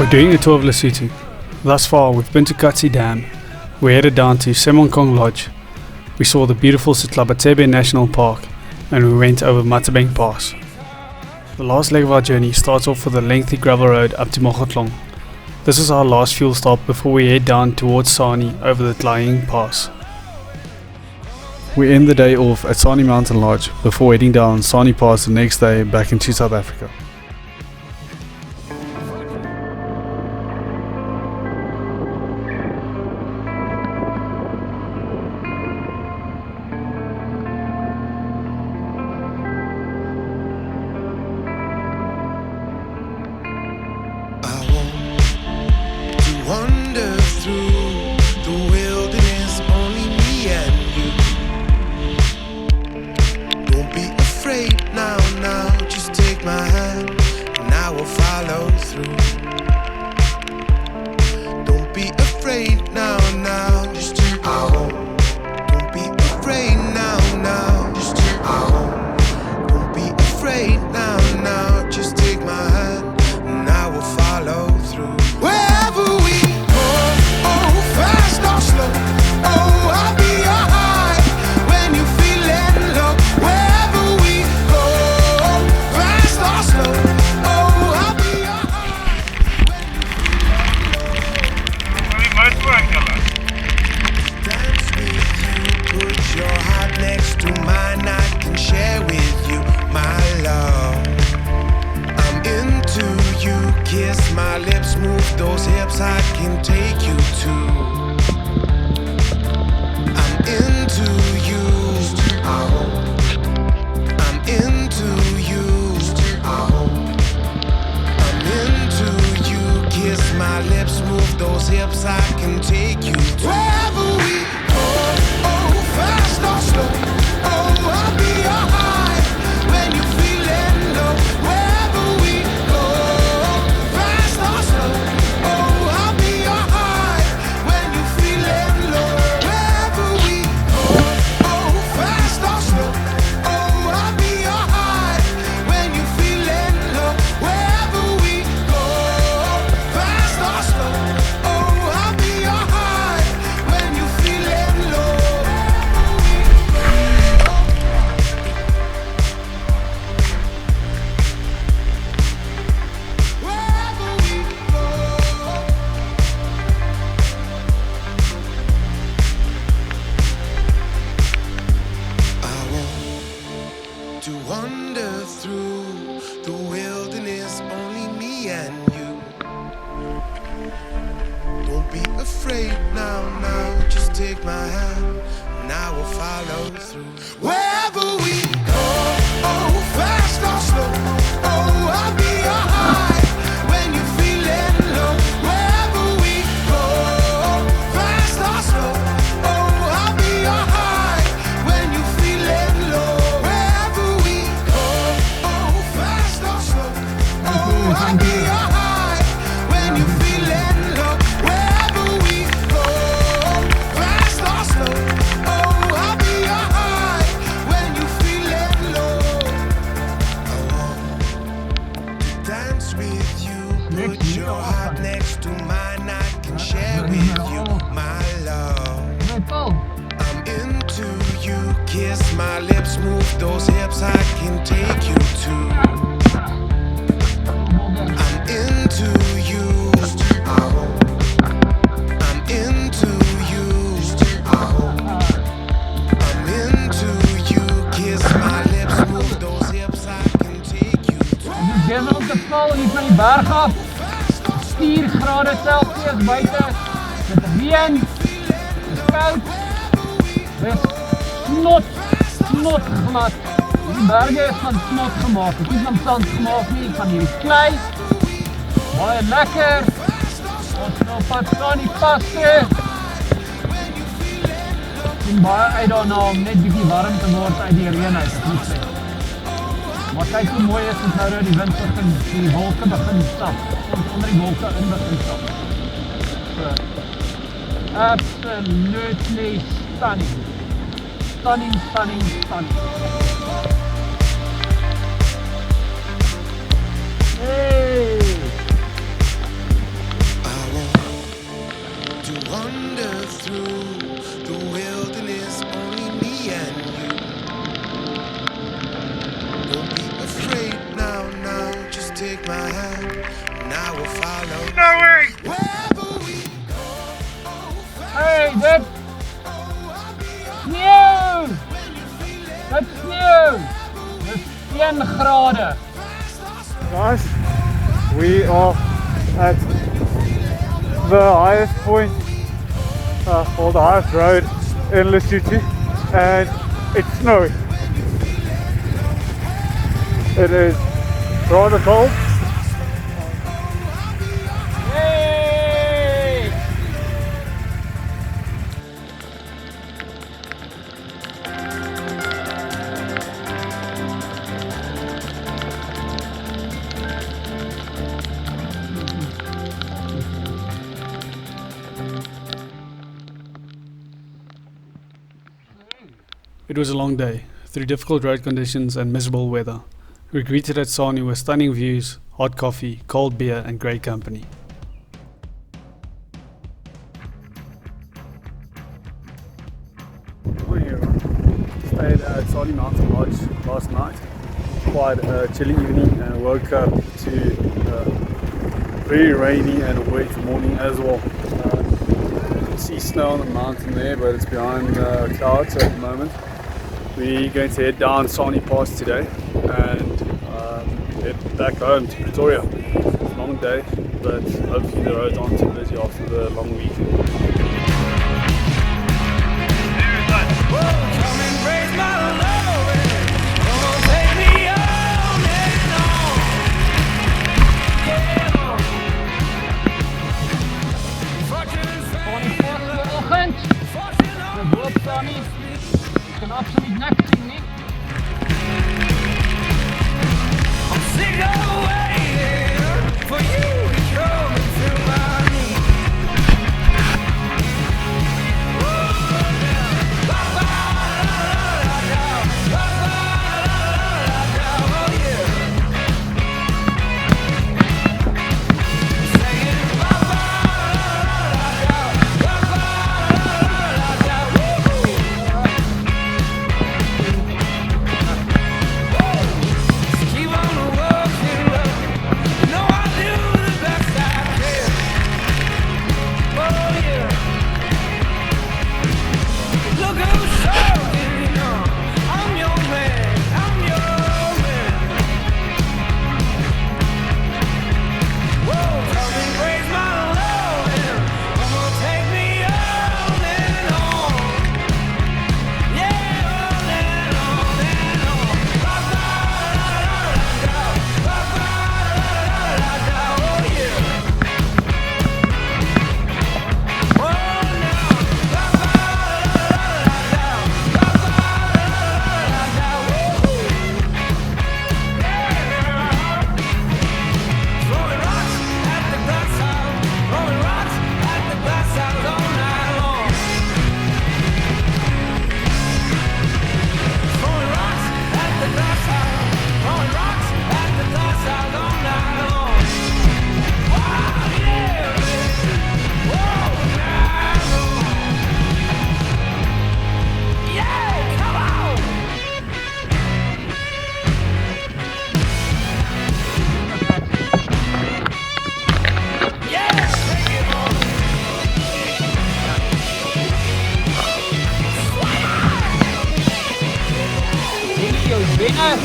Doing a tour of Lesotho. Thus far we've been to Katsi Dam, we headed down to Sweatshop Lodge, we saw the beautiful Matebeng National Park, and we went over Matebeng Pass. The last leg of our journey starts off with a lengthy gravel road up to Mokhotlong. This is our last fuel stop before we head down towards Sani over the Matebeng Pass. We end the day off at Sani Mountain Lodge before heading down Sani Pass the next day back into South Africa. Wander through the wilderness, only me and you. Don't be afraid now, just take my hand and I will follow through. Don't be afraid now, just take my hand. Don't be afraid now, just take my hand. Don't be afraid now, just take my hand and I will follow through. Wherever we go, fast or slow, I'll be your high when you're feeling low. Wherever we go, fast or slow, I'll be your high when you're feeling low. Dance with you, put your heart next to mine, I can share with you my love. I'm into you, kiss my lips, move those hips, I can take you to. I'm into you, I'm into you, I'm into you, kiss my lips, move those hips, I can take you to. Wherever we go, fast or slow, I'll be your high when you're feeling low. Wherever we go, fast or slow, I'll be your high when you're feeling low. Wherever we go, fast or slow, I'll be your high when you're feeling low. Wherever we go, fast or slow, I'll be your high when you're feeling low. Wherever we go. I want to wander through the wilderness, only me and you. Don't be afraid now, just take my hand and I will follow through. Wherever we go, fast or slow, I'll be your high when you're feeling low. Wherever we go, fast or slow, I'll be your high when you're feeling low. Wherever we go, fast or slow, I'll be your high when you're feeling low. Wherever we go, fast or slow, I'll be your high when you're feeling low. I want to dance with you, put your heart next to mine, I can share with you my love. I'm into you, kiss my lips, move those hips, I can take you to. I'm into you, I'm into you, I'm into you, kiss my lips, move those hips, I can take you to. Besig om te val hier van die berg af. 4 grade Celsius buite. Dit reën. Dit is koud. Dit is snot glad. Die berge is van snot gemaak. Dit is van sand gemaak nie, van hierdie klei. Baie lekker. Ons nou pad Sani Pass toe. En baie uit daarna om net bietjie warm te word uit die reën uit. Ek moet sê. Maar kyk hoe mooi is dit nou dat die wind begin, die wolke begin stap. Ons onder die wolke in begin stap. So, absolutely stunning. Stunning. Hey! take my hand, and I will follow. No way! Wherever we go, Hey, dit sneeuw! Dit sneeuw! Dis 1 grade. Guys, we are at the highest point, or the highest road in Lesotho, and it's snowing. It is rather cold. Hey! It was a long day, through difficult road conditions and miserable weather. We greeted at Sani with stunning views, hot coffee, cold beer and great company. Morning everyone. Stayed at Sani Mountain Lodge last night. Quite a chilly evening and woke up to very rainy and wet morning as well. You can see snow on the mountain there, but it's behind clouds at the moment. We're going to head down Sani Pass today and head back home to Pretoria. It's a long day, but hopefully the roads aren't too busy after the long week. come and raise my love, come on, take me on and on. Yeah, fucking Vanoggend, de Bob Sani, ik kan absoluut niks zien nie. I'm sick of waiting for you to come into my need. Keep on walking, love. You know I do the best I can. Oh yeah. Look who's talking, I'm your man, I'm your man. Whoa, come and raise my love, and come on, take me on and on. Yeah, on and on and on. Ba-ba-da-da-da-da, ba-ba-da-da-da-da, oh yeah. Oh, now. Ba-ba-da-da-da-da, ba-ba-da-da-da-da, woo-hoo. Yeah. Throwing rocks at the glass house, throwing rocks at the glass house all night long. Throwing rocks at the glass house, throwing rocks at the glass house all night long. Wow, yeah, baby. Whoa, night long. Yeah, come on. Yeah, take it on. Ziggy, jou binnen.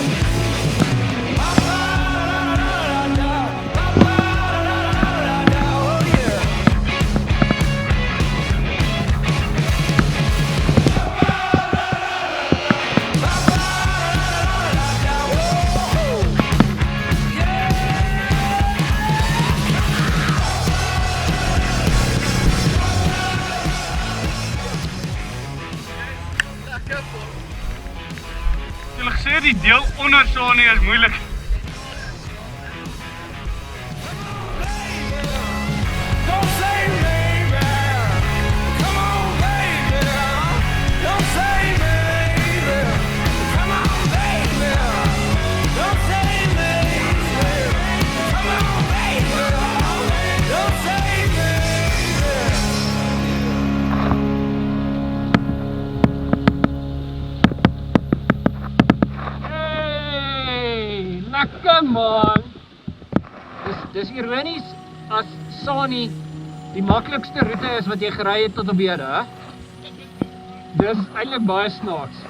Julle gesê die deel onder Sani is moeilik. Don't say maybe. Come on, baby. Don't say maybe. Come on, baby. Don't say maybe. Come on, baby. Don't say maybe. Hey, lekker man. Dis ironies as Sani die maklikste roete is wat jy gery het tot op hede, hè? Dis eintlik baie snaaks.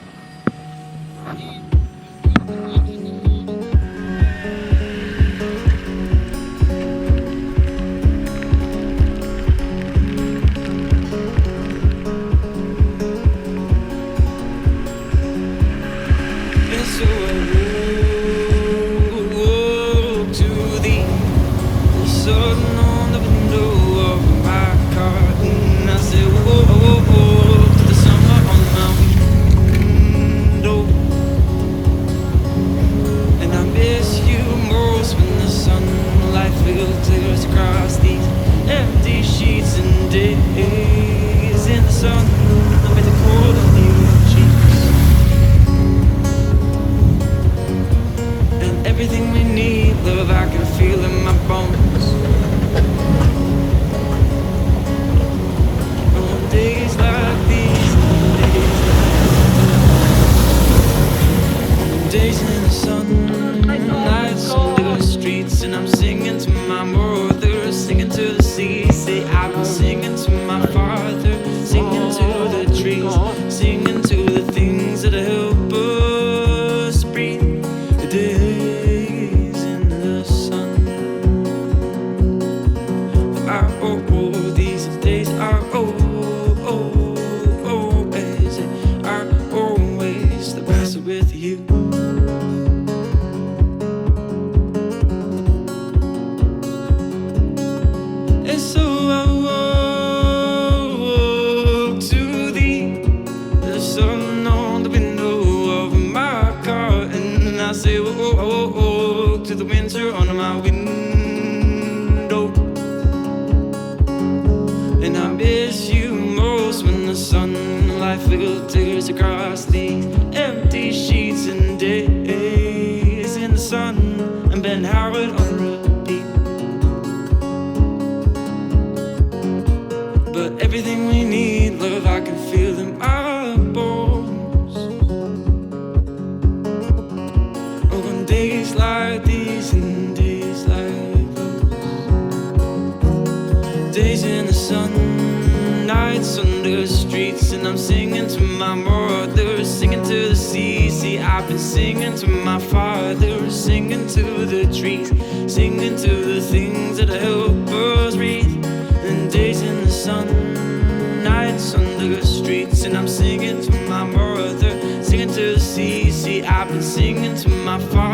I've been singing to my father.